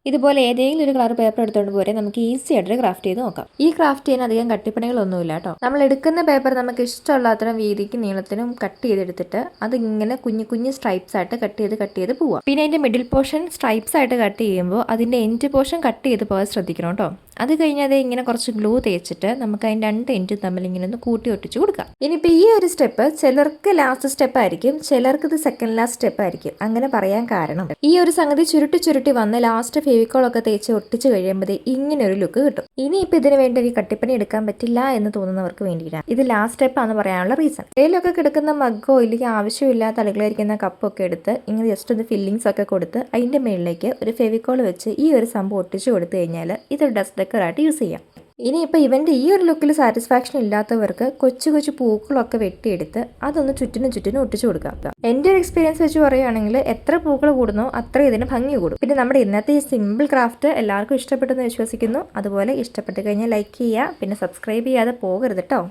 ഇതുപോലെ ഏതെങ്കിലും ഒരു കളർ പേപ്പർ എടുത്തുകൊണ്ട് പോരെ നമുക്ക് ഈസി ആയിട്ട് ക്രാഫ്റ്റ് ചെയ്ത് നോക്കാം. ഈ ക്രാഫ്റ്റ് ചെയ്യാൻ അധികം കട്ടിപ്പണികളൊന്നുമില്ല കേട്ടോ. നമ്മൾ എടുക്കുന്ന പേപ്പർ നമുക്ക് ഇഷ്ടമുള്ള അത്രയും വീതിക്ക് നീളത്തിനും കട്ട് ചെയ്തെടുത്തിട്ട് അത് ഇങ്ങനെ കുഞ്ഞു കുഞ്ഞു സ്ട്രൈപ്സ് ആയിട്ട് കട്ട് ചെയ്ത് പോവാം. പിന്നെ അതിന്റെ മിഡിൽ പോർഷൻ സ്ട്രൈപ്സ് ആയിട്ട് കട്ട് ചെയ്യുമ്പോൾ അതിന്റെ എൻഡ് പോർഷൻ കട്ട് ചെയ്ത് പോകാൻ ശ്രദ്ധിക്കണം കേട്ടോ. അത് കഴിഞ്ഞാൽ ഇങ്ങനെ കുറച്ച് ഗ്ലൂ തേച്ചിട്ട് നമുക്ക് അതിൻ്റെ രണ്ട് എൻഡ് തമ്മിൽ ഇങ്ങനെ ഒന്ന് കൂട്ടി ഒട്ടിച്ച് കൊടുക്കാം. ഇനിയിപ്പോൾ ഈ ഒരു സ്റ്റെപ്പ് ചിലർക്ക് ലാസ്റ്റ് സ്റ്റെപ്പ് ആയിരിക്കും, ചിലർക്ക് ഇത് സെക്കൻഡ് ലാസ്റ്റ് സ്റ്റെപ്പ് ആയിരിക്കും. അങ്ങനെ പറയാൻ കാരണം ഈ ഒരു സംഗതി ചുരുട്ടി വന്ന് ലാസ്റ്റ് ഫെവിക്കോളൊക്കെ തേച്ച് ഒട്ടിച്ച് കഴിയുമ്പോൾ ഇങ്ങനെ ഒരു ലുക്ക് കിട്ടും. ഇനിയിപ്പോൾ ഇതിന് വേണ്ടി ഒരു കട്ടിപ്പണി എടുക്കാൻ പറ്റില്ല എന്ന് തോന്നുന്നവർക്ക് വേണ്ടിയിട്ടാണ് ഇത് ലാസ്റ്റ് സ്റ്റെപ്പ് ആണെന്ന് പറയാനുള്ള റീസൺ. ഇടയിലൊക്കെ കിടക്കുന്ന മഗ്ഗോ ഇല്ലെങ്കിൽ ആവശ്യമില്ലാത്ത അടുക്കളയിരിക്കുന്ന കപ്പൊക്കെ എടുത്ത് ഇങ്ങനെ ജസ്റ്റ് ഒന്ന് ഫില്ലിങ്സ് ഒക്കെ കൊടുത്ത് അതിൻ്റെ മുകളിലേക്ക് ഒരു ഫെവിക്കോൾ വെച്ച് ഈ ഒരു സംഭവം ഒട്ടിച്ച് കൊടുത്തു കഴിഞ്ഞാൽ ഇതൊരു ഡസ്റ്റ് ഡെക്കറായിട്ട് യൂസ് ചെയ്യാം. ഇനിയിപ്പോൾ ഇവൻ്റെ ഈ ഒരു ലുക്കിൽ സാറ്റിസ്ഫാക്ഷൻ ഇല്ലാത്തവർക്ക് കൊച്ചു കൊച്ചു പൂക്കളൊക്കെ വെട്ടിയെടുത്ത് അതൊന്ന് ചുറ്റിനും ഒട്ടിച്ചു കൊടുക്കാം. എൻ്റെ ഒരു എക്സ്പീരിയൻസ് വെച്ച് പറയുകയാണെങ്കിൽ എത്ര പൂക്കൾ കൂടുന്നോ അത്ര ഇതിന് ഭംഗി കൂടും. പിന്നെ നമ്മുടെ ഇന്നത്തെ ഈ സിമ്പിൾ ക്രാഫ്റ്റ് എല്ലാവർക്കും ഇഷ്ടപ്പെട്ടെന്ന് വിശ്വസിക്കുന്നു. അതുപോലെ ഇഷ്ടപ്പെട്ട് കഴിഞ്ഞാൽ ലൈക്ക് ചെയ്യുക, പിന്നെ സബ്സ്ക്രൈബ് ചെയ്യാതെ പോകരുത് കേട്ടോ.